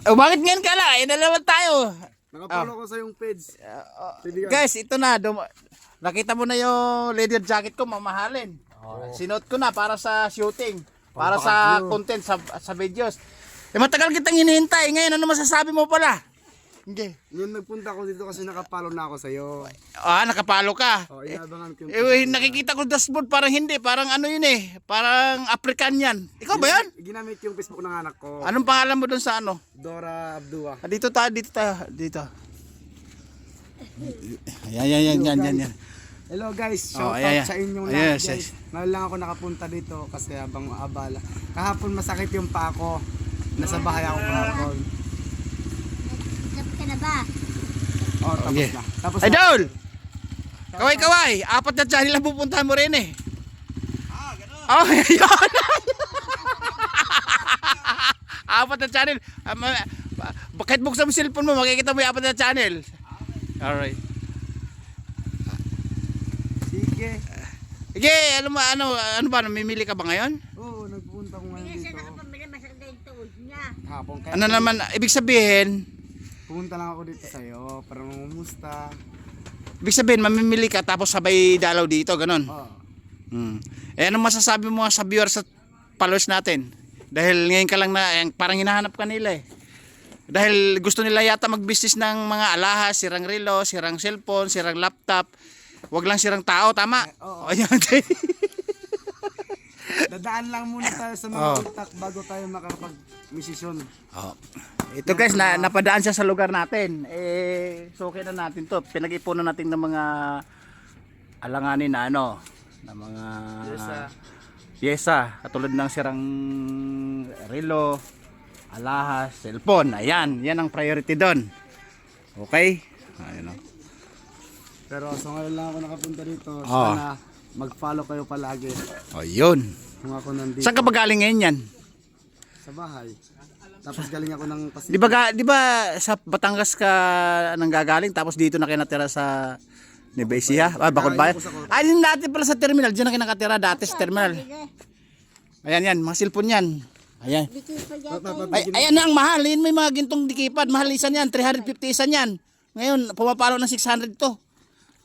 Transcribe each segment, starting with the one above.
Oh, bakit ngayon ka lang? Eh, nalaman tayo. Nakapalo ko sa yung page. Guys, ito na. Nakita mo na yung leather jacket ko, mamahalin. Sinuot ko na para sa shooting. Para sa content, sa videos. Eh, matagal kitang hinihintay. Ngayon, ano masasabi mo pala? Okay. Ngayon nagpunta ko dito kasi nakapalo na ako sa'yo. Nakapalo ka. Inabangan ko yung Nakikita ko dashboard, parang hindi. Parang ano yun eh. Parang African yan. Ikaw ba yan? Ginamit yung Facebook ng anak ko. Anong pangalan mo dun sa ano? Dora Abdua. Dito tayo. Yan. Hello guys, shout out sa inyong lahat guys. Ngayon lang ako nakapunta dito kasi habang abala. Kahapon masakit yung paa ko. Nasa bahay ako kahapon. Tapos ka na ba? Tapos na. Tapos na. Idol! Kaway! Apat na channel ang pupuntahan mo rin eh. Gano'n. Yun! Apat na channel. Kahit buksan mo cellphone mo, makikita mo yung apat na channel. Alright. Sige, ano ba, namimili ka ba ngayon? Oo, nagpunta ko ngayon Hindi dito. siya nakapamili, masakit na yung tuod niya. Hapon kaya. Ano naman, ibig sabihin, Pumunta lang ako dito sa'yo para mangumusta. mamimili ka tapos sabay dalaw dito, ganun. Oo. Eh, anong masasabi mo sa viewers at followers natin? Dahil ngayon ka lang parang hinahanap ka nila eh. Dahil gusto nila yata mag-business ng mga alahas, sirang relo, sirang cellphone, sirang laptop. Wag lang sirang tao, tama? Oo. Ayan. Dadaan lang muna tayo sa mga utak bago tayo makapag-misisyon. Ito guys, napadaan siya sa lugar natin. So okay na natin to. Pinag-ipunan natin ng mga alanganin na na mga pyesa. Katulad ng sirang relo, alahas, cellphone. Ayan, yan ang priority doon. Okay? Ayun o. Pero so ngayon lang ako nakapunta dito. Sana mag-follow kayo palagi. Ayun. Kung ako nandito Saan ka ba galing ngayon yan? sa bahay. Tapos galing ako ng Pasig. Di ba sa Batangas ka nanggagaling tapos dito na kayo natira sa Nueva Ecija? Bakod Bayan? Yun dati pala sa terminal. Diyan na kayo nakatira dati sa terminal. Ayan, mga cellphone yan. Ayan. Ayan na ang mahal. Yun may mga gintong dikipad. Mahal isa yan. 350 isa yan. Ngayon, pumapalo ng 600 to.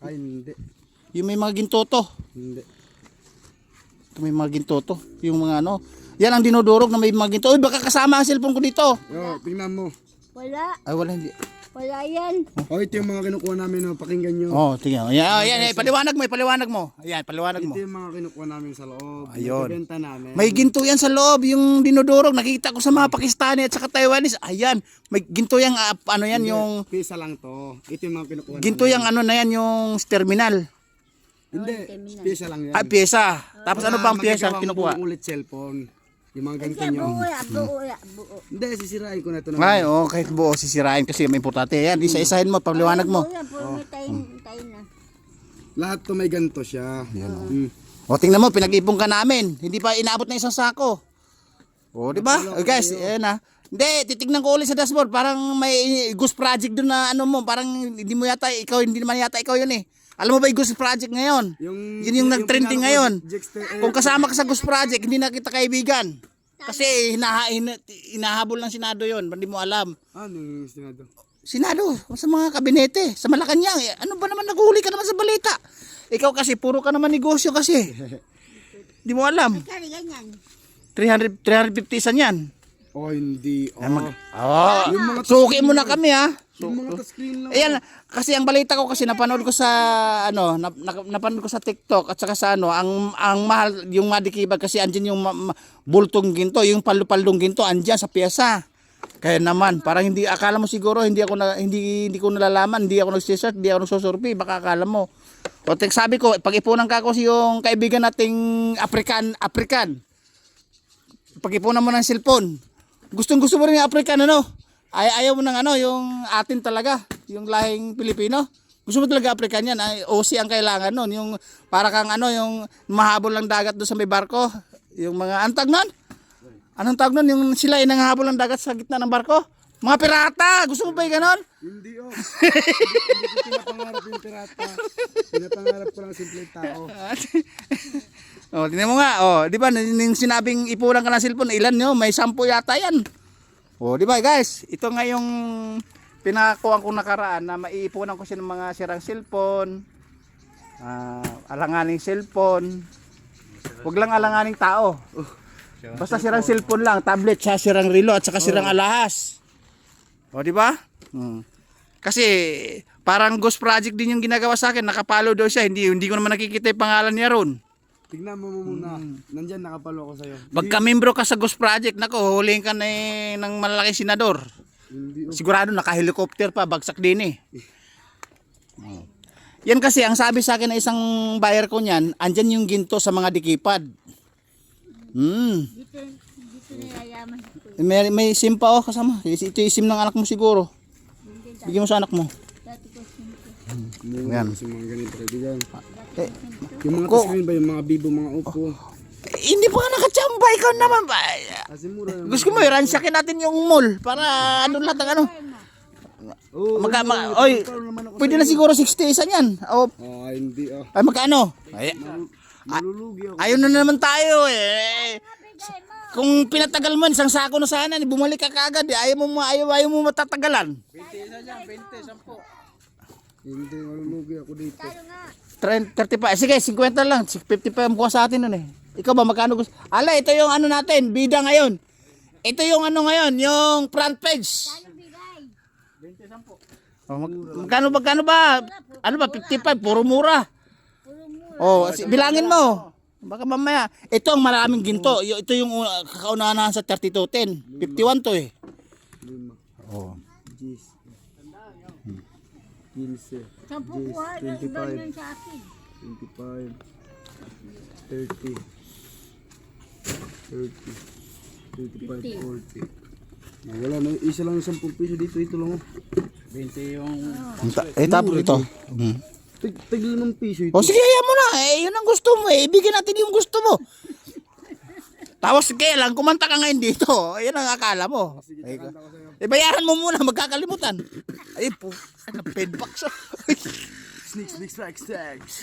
Ay, hindi. Yung may mga ginto to. Hindi. Ito may mga ginto to. Yung mga yan ang dinudurog na may mga ginto. Uy, baka kasama ang cellphone ko dito. Tingnan mo. Wala. Ay, wala hindi. Wala yan. Ito yung mga kinukuha namin. Pakinggan nyo. Tingnan. Ayan, paliwanag mo. Ayan, paliwanag mo. Ito yung mga kinukuha namin sa loob. Ayun. Benta namin. May ginto yan sa loob, yung dinudurog. Nakita ko sa mga Pakistani at saka Taiwanese. Ayan, may ginto yang yung Pisa lang to. Ito yung mga kinukuha ginto yang na yan yung terminal. Hindi. Pisa lang yan. Pyesa. Tapos ano pa ang pyesa kinukuha? Ulit cellphone. Yung mga ganito Kasi nyo. buo. Hindi, sisirain ko na ito. Ay, kahit buo sisirain kasi may importante. Yan, isa-isahin mo, paliwanag mo. Puro may tayo na. Lahat to may ganito siya. Tingnan mo, pinag-ipon ka namin. Hindi pa inaabot na isang sako. Di ba? Guys, ayan na. Hindi, titignan ko ulit sa dashboard. Parang may ghost project doon na parang hindi naman yata ikaw yun eh. Alam mo ba yung Ghost Project ngayon? Yun yung nag-trending ngayon. Kung kasama ka sa Ghost Project, hindi na kita kaibigan. Kasi hinahabol ng Senado yun. Hindi mo alam. Ano yung Senado? Senado, sa mga kabinete, sa Malacanang. Ano ba naman naghuli ka naman sa balita? Ikaw kasi, puro ka naman negosyo kasi. Hindi mo alam. Kali ganyan. 350 isan yan. Hindi. Suki mo na kami ha. Yung mga touchscreen lang. Ayan, kasi ang balita ko kasi napanood ko sa napanood ko sa TikTok at saka sa ang mahal yung madikibag kasi andyan yung bultong ginto, yung paldo-paldong ginto andyan sa pyesa. Kaya naman, parang hindi akala mo siguro hindi ko nalalaman, hindi ako nagse-search, hindi ako nagsusurvey, baka akala mo. Sabi ko, pag-ipunan ka ako yung kaibigan nating African. Pag-ipunan mo ng cellphone. Gustong-gusto mo rin yung African ayaw mo ng yung atin talaga, yung lahing Pilipino. Gusto mo talaga African yan. OC ang kailangan nun. Yung para kang yung mahabol ng dagat doon sa may barko. Yung mga antag nun. Anong tawag nun? Yung sila ay nanghahabol ng dagat sa gitna ng barko. Mga pirata! Gusto mo ba yung ganon? Hindi Hindi ko pinapangarap yung pirata. Pinapangarap ko lang simple tao. Tingnan mo nga. Di ba? Yung sinabing ipulang ka ng cellphone, ilan nyo? May 10 yata yan. O, di ba guys? Ito nga yung pinakakuha ko nakaraan na maiipunan ko siya ng mga sirang cellphone, alanganing cellphone. Huwag lang alanganing tao. Basta sirang cellphone lang, tablet, sirang relo at saka sirang alahas. O, di ba? Kasi parang ghost project din yung ginagawa sa akin. Nakapalo daw siya. Hindi ko naman nakikita yung pangalan niya ron. Tignan mo muna. Nandyan nakapalo ako sa'yo. Pagka membro ka sa ghost project, nako, huliin ka na ng malaking senador. Hindi. Sigurado naka-helicopter pa, bagsak din eh. Yan kasi, ang sabi sa akin na isang buyer ko niyan, andyan yung ginto sa mga dikipad. Dito nilayaman ko. May SIM pa oh kasama. Ito yung SIM ng anak mo siguro. Bigyan mo sa anak mo. Dati ko simple. Yan. Kasi mga ganito kaibigan. Eh, Yung mga Ko- touchscreen ba, yung mga Vivo, mga Oppo. hindi pa nga nakachamba, ikaw naman ba? Kasi mura yung... Gusto mo i-ransakin natin yung mall para ano lahat ng ano. Oo, Oy, pwede na siguro 60 isa niyan. O, hindi ay magkano? Ay, malulugi ako. ayun na naman tayo eh. Kung pinatagal mo, isang sako na sana, bumalik ka kaagad eh. Ayaw mo matatagalan. Hindi, malulugi ako dito. 35, sige, 50 lang. 50 pa yung mukha sa atin nun eh. Ikaw ba, magkano gusto? Ala, ito yung ano natin, bida ngayon. Ito yung ano ngayon, yung front page. Oh, magkano ba? Ano ba, 55, puro mura. Oh, bilangin mo. Baka mamaya. Ito ang maraming ginto. Ito yung kakaunahan sa 3210. 51 to eh. 5, Oh. 10, 15, Sampu kuha na iba yun sa akin. 25, 30, 35, 40. Wala na, isa lang yung 10 piso dito, ito lang. 20 yung... Tapos ito. Tig 5 piso ito. O sige, ayaw mo na. Yun ang gusto mo eh. Ibigay natin yung gusto mo. Tapos kailan, kumanta ka ngayon dito. Ayun ang akala mo. Bayaran mo muna, magkakalimutan. Ay po, feedback siya. Snakes.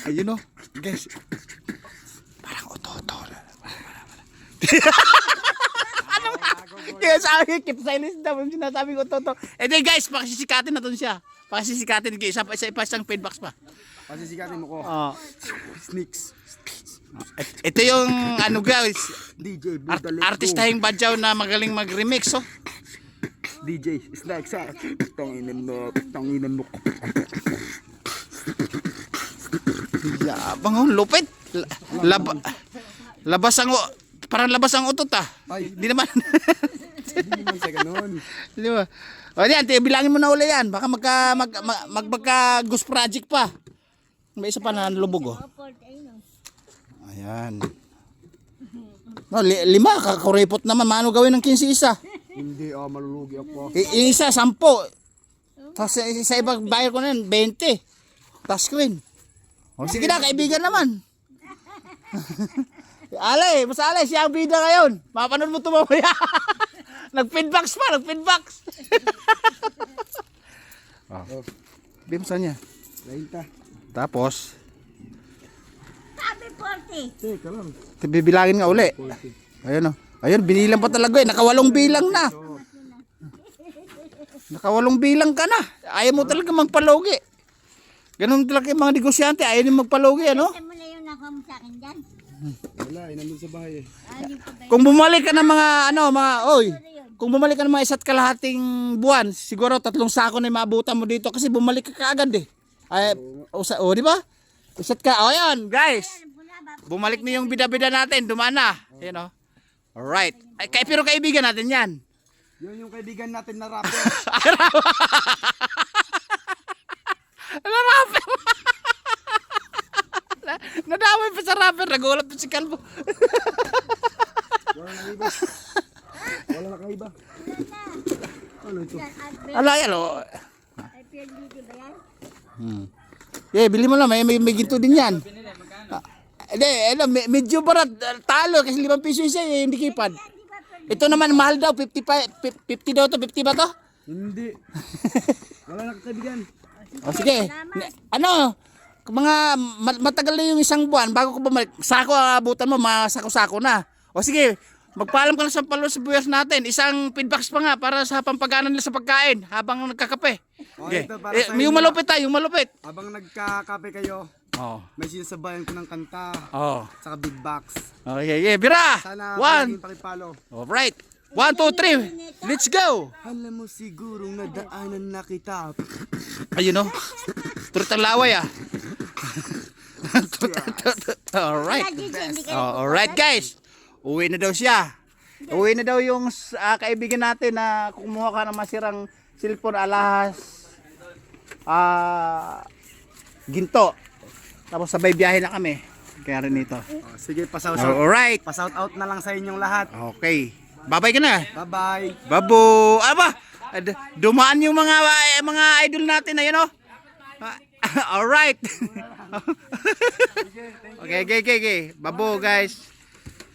Ayun o, guys. Parang ototo. Ano ba? Kaya sabi, keep silence daw. Sinasabi ko ototo. Eh di guys, pakisisikatin na doon siya. Pakisisikatin. Isang feedbacks pa. Pasisikatin mo ko. Snakes. Ito yung ano guys, DJ Buddha, let's artistahing badyaw na magaling mag-remix oh. DJ Snakes. Tanginan mo. Yabang oh, lupit. Labas ang parang labas ang utot ah. Ay. Di naman. Hindi naman sa ganun. Di ba? O yan, bilangin mo na uli yan. Baka magka ghost project pa. May isa pa na lubog oh. Ayan. No, 5 kakuripot naman. Mano gawin ng 15 isa? Hindi, malulugi ako. Isa 10. Tapos sa ibang buyer ko na yan, 20. Touchscreen. O sige na, kaibigan naman. Alay, basta alay, siya ang bida ngayon. Mapanood mo ito mamaya. Nag-feedbacks pa, nag-feedbacks. Bimsa niya. 30. Tapos, Sabi 40. Teka lang. bibilangin nga uli. 40. Ayun o. Ayun, binilang pa talaga eh. Nakawalong bilang na. Nakawalong bilang ka na. Ayaw mo talaga magpalogi. Ganun talaga yung mga negosyante. Ayaw nyo magpalogi, ano? Ito mo na yung nakuha mo sa akin dyan. Wala, nandun sa bahay eh. Hindi ko ba Kung bumalik ka ng mga, kung bumalik ka ng mga isa't kalahating buwan, siguro 3 sako na yung maabutan mo dito kasi bumalik ka kaagad eh. Ay, di ba? Isa't ka, yan, guys. Bumalik na yung bida-bida natin, dumaan na. Ayan o. Alright. Pero kaibigan natin yan. Yun yung kaibigan natin na rapper. Ano rapper? Nadamay pa sa rapper, nagulat pa si Kalbo. Wala na iba. Wala na kaiba. Ano ito? Ala, yan o. Ay, PLDT ba yan? Bili mo lang, may ginto din yan. Medyo barat, talo kasi 5 piso isa, hindi kipad. Ito naman mahal daw, 50 daw to, 50 ba to? Hindi. Wala na kaibigan. O sige, mga matagal na yung isang buwan bago ko bumalik. Sako abutan mo, mga sako-sako na. O sige, magpaalam ka lang sa viewers natin. Isang feedbacks pa nga para sa pampagana nila sa pagkain habang nagkakape. Oh, Okay. ito para sa inyo. Yung malupit tayo, yung malupit. Habang nagkakape kayo, Oh. may sinasabayan ko ng kanta. Oh. Saka big box. Okay, yeah, bira. Sana One. palaging pakipalo. Alright. 1, 2, 3. Let's go. Alam mo sigurong nadaanan na kita. Ayun oh. Turut ang laway ah. Alright. Alright guys. Uwi na daw siya. Uwi na daw yung kaibigan natin na kumuha ka ng masirang cellphone alahas ginto. Tapos sabay biyahe na kami. Kaya rin ito. Oh, sige, pasout Alright. out na lang sa inyong lahat. Okay. Bye-bye ka na. Bye-bye. Babo. Aba. Dumaan yung mga idol natin ayun oh. Alright. Okay. Babo guys.